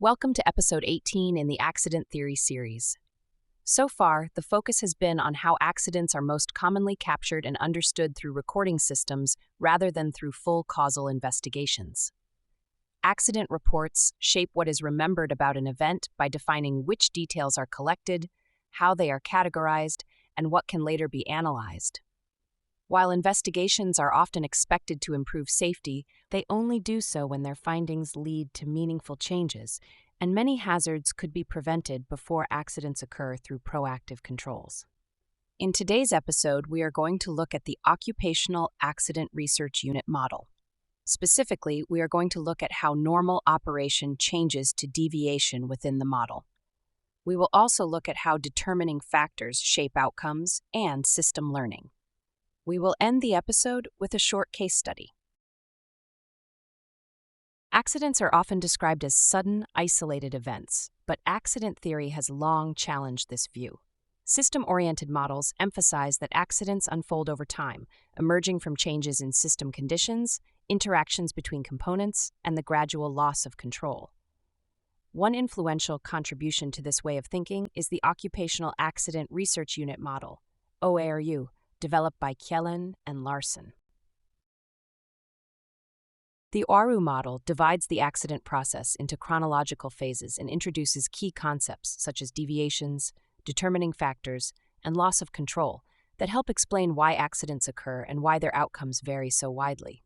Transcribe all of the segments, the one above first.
Welcome to episode 18 in the Accident Theory series. So far, the focus has been on how accidents are most commonly captured and understood through recording systems rather than through full causal investigations. Accident reports shape what is remembered about an event by defining which details are collected, how they are categorized, and what can later be analyzed. While investigations are often expected to improve safety, they only do so when their findings lead to meaningful changes, and many hazards could be prevented before accidents occur through proactive controls. In today's episode, we are going to look at the Occupational Accident Research Unit model. Specifically, we are going to look at how normal operation changes to deviation within the model. We will also look at how determining factors shape outcomes and system learning. We will end the episode with a short case study. Accidents are often described as sudden, isolated events, but accident theory has long challenged this view. System-oriented models emphasize that accidents unfold over time, emerging from changes in system conditions, interactions between components, and the gradual loss of control. One influential contribution to this way of thinking is the Occupational Accident Research Unit model, OARU, developed by Kjellén and Larsson. The OARU model divides the accident process into chronological phases and introduces key concepts such as deviations, determining factors, and loss of control that help explain why accidents occur and why their outcomes vary so widely.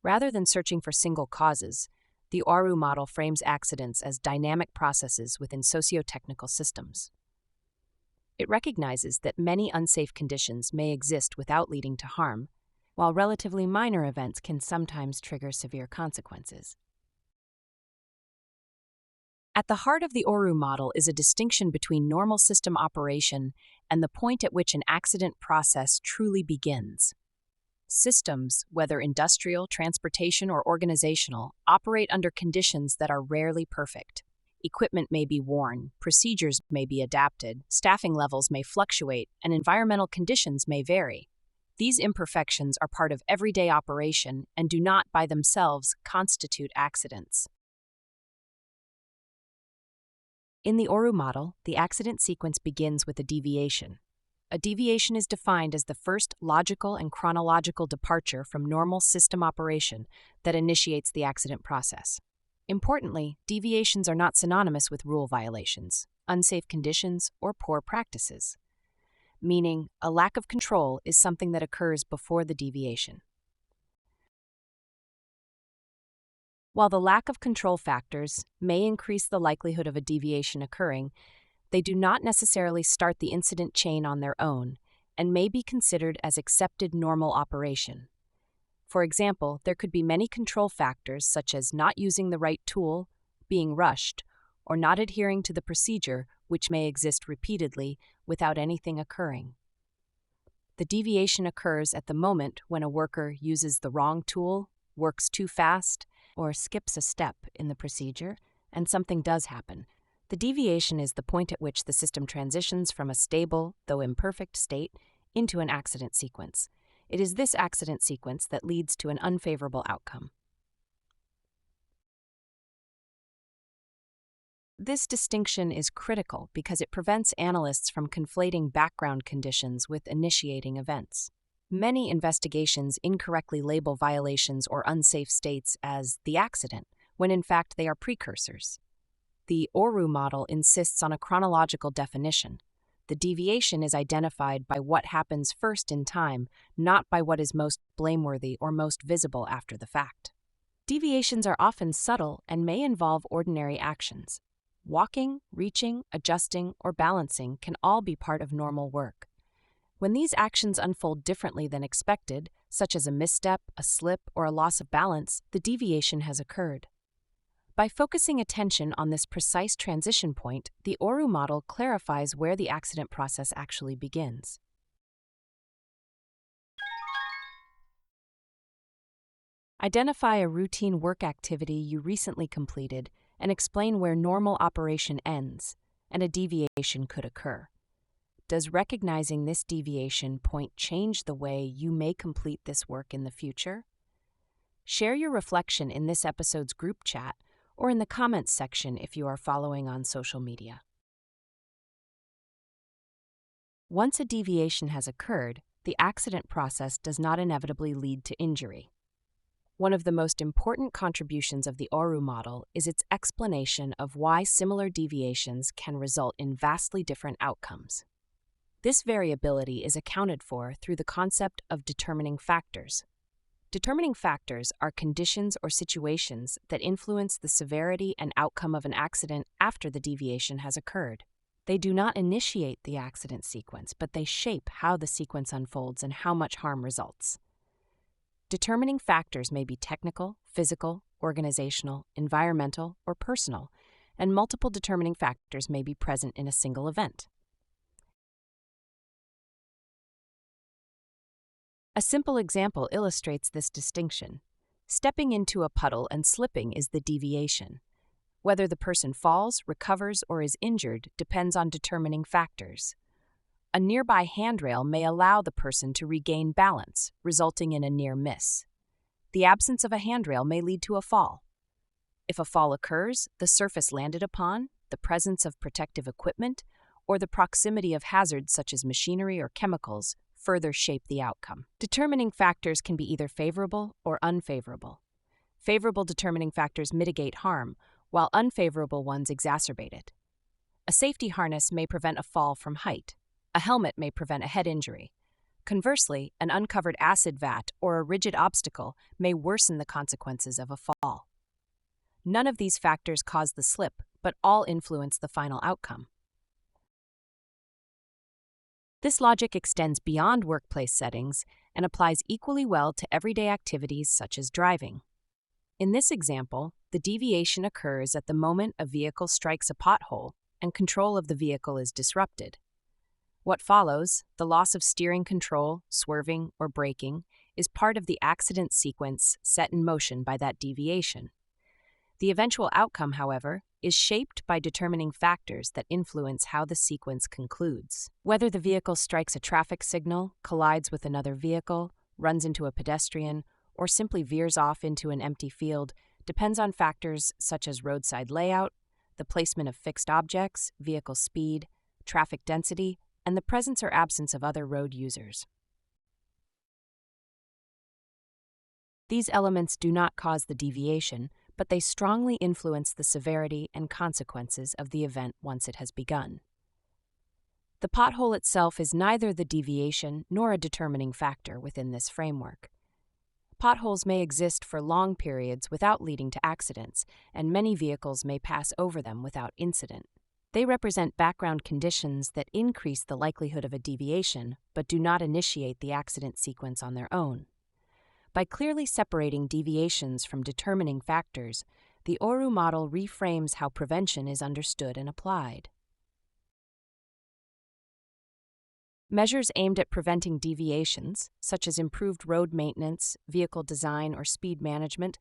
Rather than searching for single causes, the OARU model frames accidents as dynamic processes within socio-technical systems. It recognizes that many unsafe conditions may exist without leading to harm, while relatively minor events can sometimes trigger severe consequences. At the heart of the OARU model is a distinction between normal system operation and the point at which an accident process truly begins. Systems, whether industrial, transportation, or organizational, operate under conditions that are rarely perfect. Equipment may be worn, procedures may be adapted, staffing levels may fluctuate, and environmental conditions may vary. These imperfections are part of everyday operation and do not by themselves constitute accidents. In the OARU model, the accident sequence begins with a deviation. A deviation is defined as the first logical and chronological departure from normal system operation that initiates the accident process. Importantly, deviations are not synonymous with rule violations, unsafe conditions, or poor practices, meaning a lack of control is something that occurs before the deviation. While the lack of control factors may increase the likelihood of a deviation occurring, they do not necessarily start the incident chain on their own and may be considered as accepted normal operation. For example, there could be many control factors such as not using the right tool, being rushed, or not adhering to the procedure, which may exist repeatedly without anything occurring. The deviation occurs at the moment when a worker uses the wrong tool, works too fast, or skips a step in the procedure, and something does happen. The deviation is the point at which the system transitions from a stable, though imperfect, state into an accident sequence. It is this accident sequence that leads to an unfavorable outcome. This distinction is critical because it prevents analysts from conflating background conditions with initiating events. Many investigations incorrectly label violations or unsafe states as the accident, when in fact they are precursors. The OARU model insists on a chronological definition. The deviation is identified by what happens first in time, not by what is most blameworthy or most visible after the fact. Deviations are often subtle and may involve ordinary actions. Walking, reaching, adjusting, or balancing can all be part of normal work. When these actions unfold differently than expected, such as a misstep, a slip, or a loss of balance, the deviation has occurred. By focusing attention on this precise transition point, the OARU model clarifies where the accident process actually begins. Identify a routine work activity you recently completed and explain where normal operation ends and a deviation could occur. Does recognizing this deviation point change the way you may complete this work in the future? Share your reflection in this episode's group chat or in the comments section if you are following on social media. Once a deviation has occurred, the accident process does not inevitably lead to injury. One of the most important contributions of the OARU model is its explanation of why similar deviations can result in vastly different outcomes. This variability is accounted for through the concept of determining factors. Determining factors are conditions or situations that influence the severity and outcome of an accident after the deviation has occurred. They do not initiate the accident sequence, but they shape how the sequence unfolds and how much harm results. Determining factors may be technical, physical, organizational, environmental, or personal, and multiple determining factors may be present in a single event. A simple example illustrates this distinction. Stepping into a puddle and slipping is the deviation. Whether the person falls, recovers, or is injured depends on determining factors. A nearby handrail may allow the person to regain balance, resulting in a near miss. The absence of a handrail may lead to a fall. If a fall occurs, the surface landed upon, the presence of protective equipment, or the proximity of hazards such as machinery or chemicals further shape the outcome. Determining factors can be either favorable or unfavorable. Favorable determining factors mitigate harm, while unfavorable ones exacerbate it. A safety harness may prevent a fall from height. A helmet may prevent a head injury. Conversely, an uncovered acid vat or a rigid obstacle may worsen the consequences of a fall. None of these factors cause the slip, but all influence the final outcome. This logic extends beyond workplace settings and applies equally well to everyday activities such as driving. In this example, the deviation occurs at the moment a vehicle strikes a pothole and control of the vehicle is disrupted. What follows, the loss of steering control, swerving, or braking, is part of the accident sequence set in motion by that deviation. The eventual outcome, however, is shaped by determining factors that influence how the sequence concludes. Whether the vehicle strikes a traffic signal, collides with another vehicle, runs into a pedestrian, or simply veers off into an empty field depends on factors such as roadside layout, the placement of fixed objects, vehicle speed, traffic density, and the presence or absence of other road users. These elements do not cause the deviation, but they strongly influence the severity and consequences of the event once it has begun. The pothole itself is neither the deviation nor a determining factor within this framework. Potholes may exist for long periods without leading to accidents, and many vehicles may pass over them without incident. They represent background conditions that increase the likelihood of a deviation, but do not initiate the accident sequence on their own. By clearly separating deviations from determining factors, the OARU model reframes how prevention is understood and applied. Measures aimed at preventing deviations, such as improved road maintenance, vehicle design, or speed management,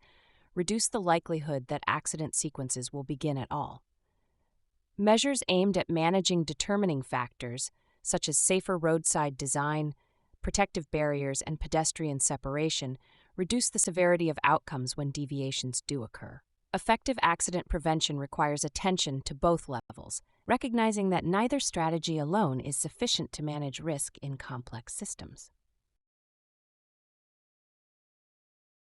reduce the likelihood that accident sequences will begin at all. Measures aimed at managing determining factors, such as safer roadside design, protective barriers, and pedestrian separation, reduce the severity of outcomes when deviations do occur. Effective accident prevention requires attention to both levels, recognizing that neither strategy alone is sufficient to manage risk in complex systems.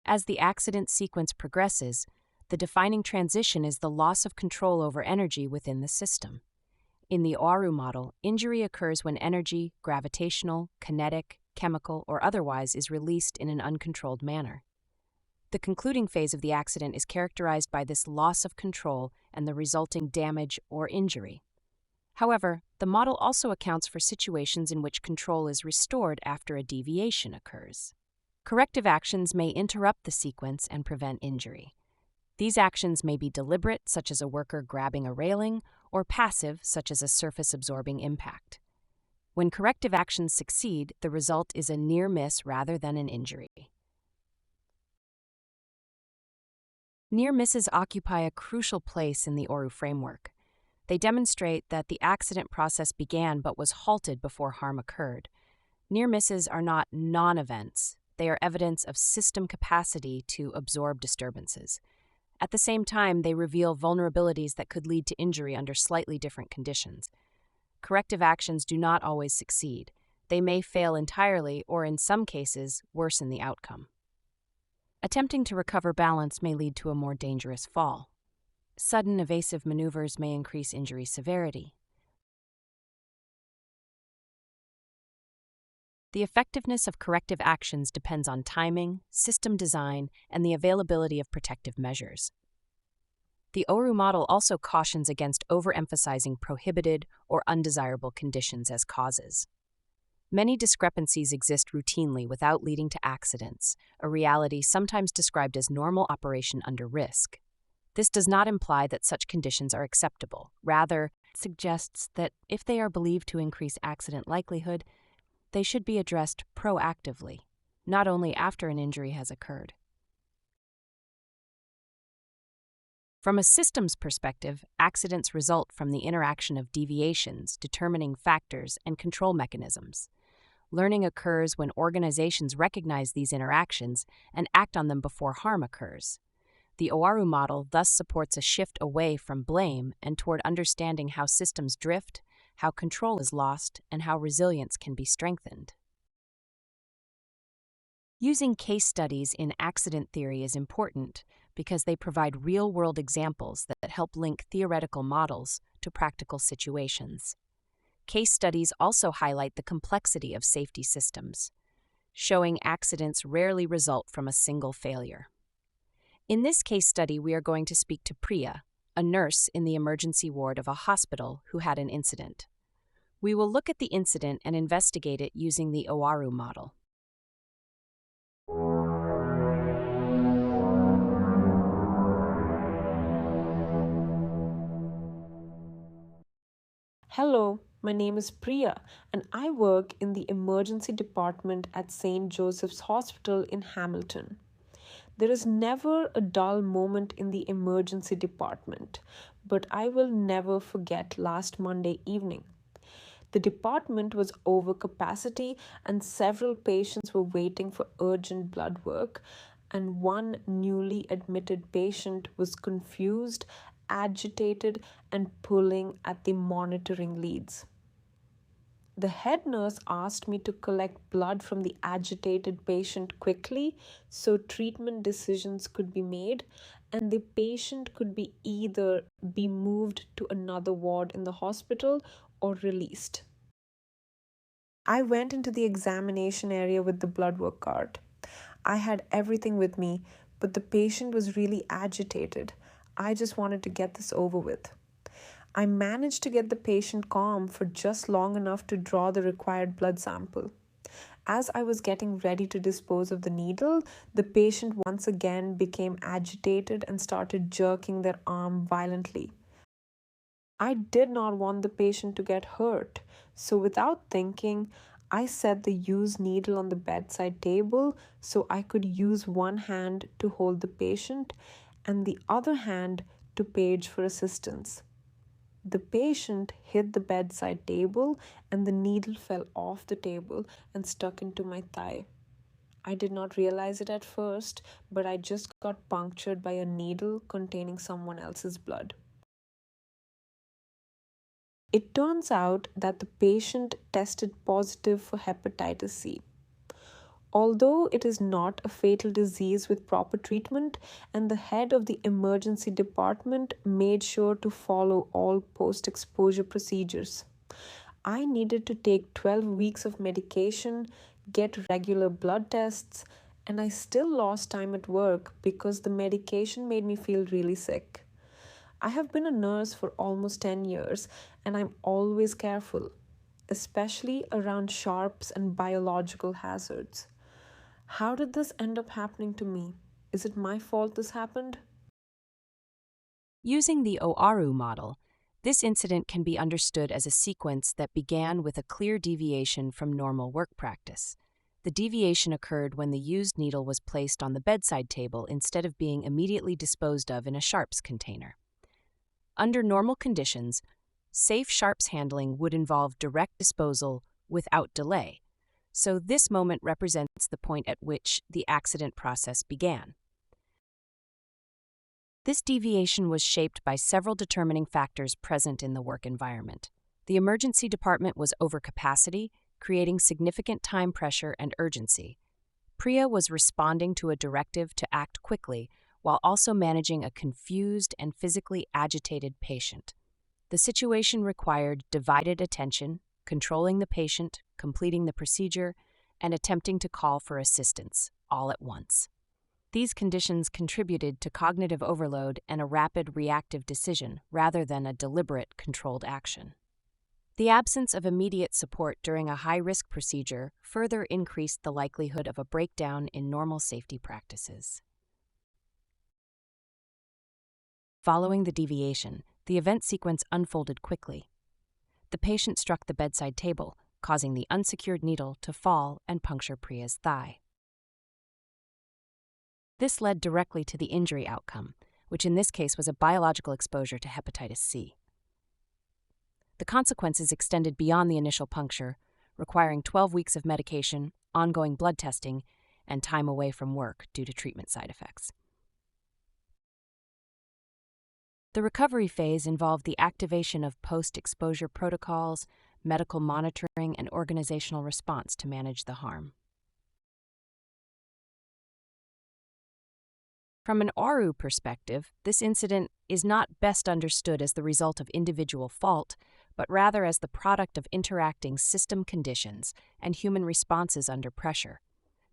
As the accident sequence progresses, the defining transition is the loss of control over energy within the system. In the OARU model, injury occurs when energy, gravitational, kinetic, chemical, or otherwise, is released in an uncontrolled manner. The concluding phase of the accident is characterized by this loss of control and the resulting damage or injury. However, the model also accounts for situations in which control is restored after a deviation occurs. Corrective actions may interrupt the sequence and prevent injury. These actions may be deliberate, such as a worker grabbing a railing, or passive, such as a surface-absorbing impact. When corrective actions succeed, the result is a near miss rather than an injury. Near misses occupy a crucial place in the OARU framework. They demonstrate that the accident process began but was halted before harm occurred. Near misses are not non-events. They are evidence of system capacity to absorb disturbances. At the same time, they reveal vulnerabilities that could lead to injury under slightly different conditions. Corrective actions do not always succeed. They may fail entirely or, in some cases, worsen the outcome. Attempting to recover balance may lead to a more dangerous fall. Sudden evasive maneuvers may increase injury severity. The effectiveness of corrective actions depends on timing, system design, and the availability of protective measures. The OARU model also cautions against overemphasizing prohibited or undesirable conditions as causes. Many discrepancies exist routinely without leading to accidents, a reality sometimes described as normal operation under risk. This does not imply that such conditions are acceptable. Rather, it suggests that if they are believed to increase accident likelihood, they should be addressed proactively, not only after an injury has occurred. From a systems perspective, accidents result from the interaction of deviations, determining factors, and control mechanisms. Learning occurs when organizations recognize these interactions and act on them before harm occurs. The OARU model thus supports a shift away from blame and toward understanding how systems drift, how control is lost, and how resilience can be strengthened. Using case studies in accident theory is important because they provide real-world examples that help link theoretical models to practical situations. Case studies also highlight the complexity of safety systems, showing accidents rarely result from a single failure. In this case study, we are going to speak to Priya, a nurse in the emergency ward of a hospital who had an incident. We will look at the incident and investigate it using the OARU model. Hello, my name is Priya and I work in the emergency department at St. Joseph's Hospital in Hamilton. There is never a dull moment in the emergency department, but I will never forget last Monday evening. The department was over capacity and several patients were waiting for urgent blood work, and one newly admitted patient was confused, agitated, and pulling at the monitoring leads. The head nurse asked me to collect blood from the agitated patient quickly so treatment decisions could be made and the patient could be either be moved to another ward in the hospital or released. I went into the examination area with the blood work cart. I had everything with me, but the patient was really agitated. I just wanted to get this over with. I managed to get the patient calm for just long enough to draw the required blood sample. As I was getting ready to dispose of the needle, the patient once again became agitated and started jerking their arm violently. I did not want the patient to get hurt, so without thinking, I set the used needle on the bedside table so I could use one hand to hold the patient and the other hand to page for assistance. The patient hit the bedside table and the needle fell off the table and stuck into my thigh. I did not realize it at first, but I just got punctured by a needle containing someone else's blood. It turns out that the patient tested positive for hepatitis C. Although it is not a fatal disease with proper treatment, and the head of the emergency department made sure to follow all post-exposure procedures. I needed to take 12 weeks of medication, get regular blood tests, and I still lost time at work because the medication made me feel really sick. I have been a nurse for almost 10 years, and I'm always careful, especially around sharps and biological hazards. How did this end up happening to me? Is it my fault this happened? Using the OARU model, this incident can be understood as a sequence that began with a clear deviation from normal work practice. The deviation occurred when the used needle was placed on the bedside table instead of being immediately disposed of in a sharps container. Under normal conditions, safe sharps handling would involve direct disposal without delay. So this moment represents the point at which the accident process began. This deviation was shaped by several determining factors present in the work environment. The emergency department was overcapacity, creating significant time pressure and urgency. Priya was responding to a directive to act quickly while also managing a confused and physically agitated patient. The situation required divided attention, controlling the patient, completing the procedure, and attempting to call for assistance, all at once. These conditions contributed to cognitive overload and a rapid reactive decision rather than a deliberate, controlled action. The absence of immediate support during a high-risk procedure further increased the likelihood of a breakdown in normal safety practices. Following the deviation, the event sequence unfolded quickly. The patient struck the bedside table, causing the unsecured needle to fall and puncture Priya's thigh. This led directly to the injury outcome, which in this case was a biological exposure to hepatitis C. The consequences extended beyond the initial puncture, requiring 12 weeks of medication, ongoing blood testing, and time away from work due to treatment side effects. The recovery phase involved the activation of post-exposure protocols, medical monitoring, and organizational response to manage the harm. From an OARU perspective, this incident is not best understood as the result of individual fault, but rather as the product of interacting system conditions and human responses under pressure.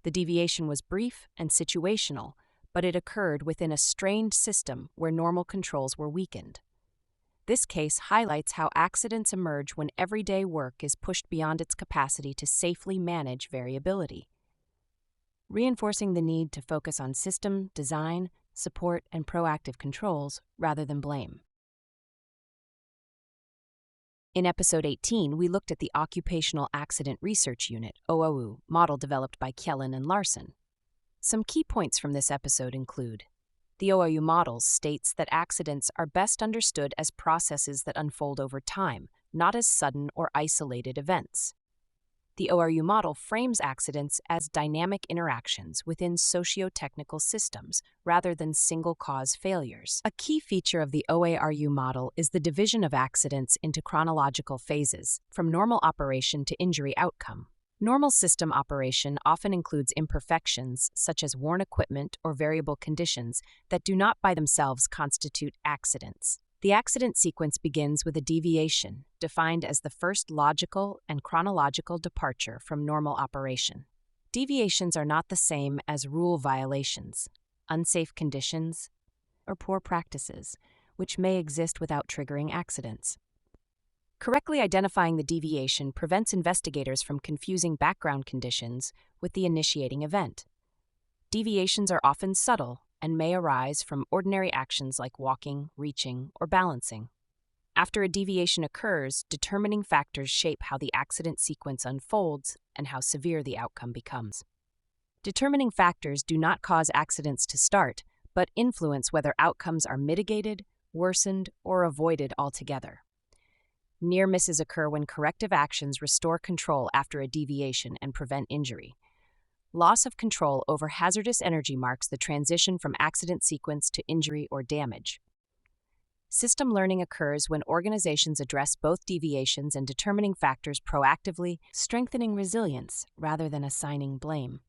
The deviation was brief and situational, but it occurred within a strained system where normal controls were weakened. This case highlights how accidents emerge when everyday work is pushed beyond its capacity to safely manage variability, reinforcing the need to focus on system, design, support, and proactive controls rather than blame. In Episode 18, we looked at the Occupational Accident Research Unit, OARU, model developed by Kjellén and Larsson. Some key points from this episode include: the OARU model states that accidents are best understood as processes that unfold over time, not as sudden or isolated events. The OARU model frames accidents as dynamic interactions within socio-technical systems rather than single-cause failures. A key feature of the OARU model is the division of accidents into chronological phases, from normal operation to injury outcome. Normal system operation often includes imperfections, such as worn equipment or variable conditions, that do not by themselves constitute accidents. The accident sequence begins with a deviation, defined as the first logical and chronological departure from normal operation. Deviations are not the same as rule violations, unsafe conditions, or poor practices, which may exist without triggering accidents. Correctly identifying the deviation prevents investigators from confusing background conditions with the initiating event. Deviations are often subtle and may arise from ordinary actions like walking, reaching, or balancing. After a deviation occurs, determining factors shape how the accident sequence unfolds and how severe the outcome becomes. Determining factors do not cause accidents to start, but influence whether outcomes are mitigated, worsened, or avoided altogether. Near misses occur when corrective actions restore control after a deviation and prevent injury. Loss of control over hazardous energy marks the transition from accident sequence to injury or damage. System learning occurs when organizations address both deviations and determining factors proactively, strengthening resilience rather than assigning blame.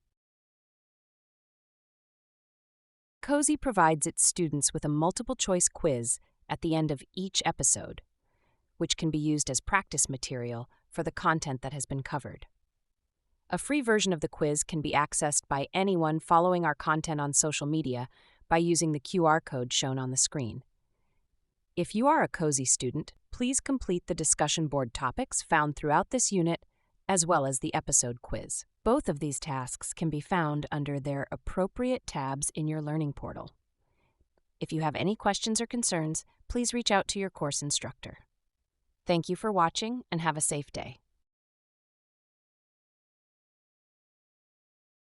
COHSI provides its students with a multiple-choice quiz at the end of each episode, which can be used as practice material for the content that has been covered. A free version of the quiz can be accessed by anyone following our content on social media by using the QR code shown on the screen. If you are a COHSI student, please complete the discussion board topics found throughout this unit, as well as the episode quiz. Both of these tasks can be found under their appropriate tabs in your learning portal. If you have any questions or concerns, please reach out to your course instructor. Thank you for watching and have a safe day.